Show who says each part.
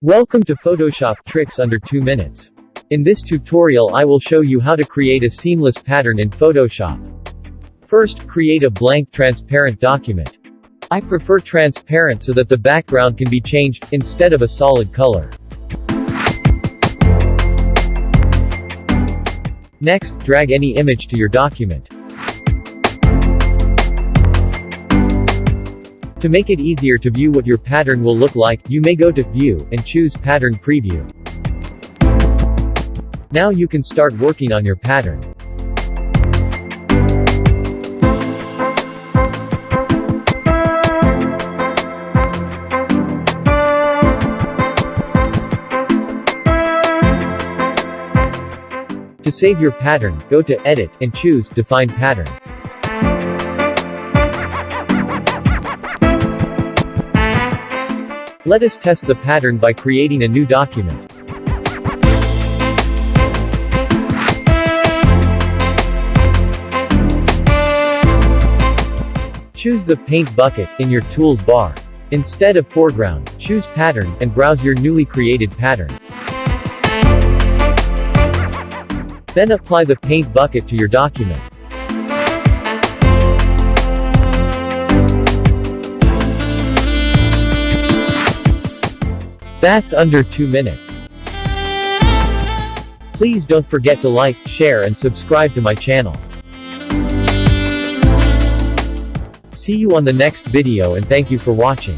Speaker 1: Welcome to Photoshop Tricks Under 2 Minutes. In this tutorial I will show you how to create a seamless pattern in Photoshop. First, create a blank transparent document. I prefer transparent so that the background can be changed, instead of a solid color. Next, drag any image to your document. To make it easier to view what your pattern will look like, you may go to View, and choose Pattern Preview. Now you can start working on your pattern. To save your pattern, go to Edit, and choose Define Pattern. Let us test the pattern by creating a new document. Choose the Paint bucket in your Tools bar. Instead of Foreground, choose Pattern, and browse your newly created pattern. Then apply the Paint bucket to your document. That's under 2 minutes. Please don't forget to like, share and subscribe to my channel. See you on the next video and thank you for watching.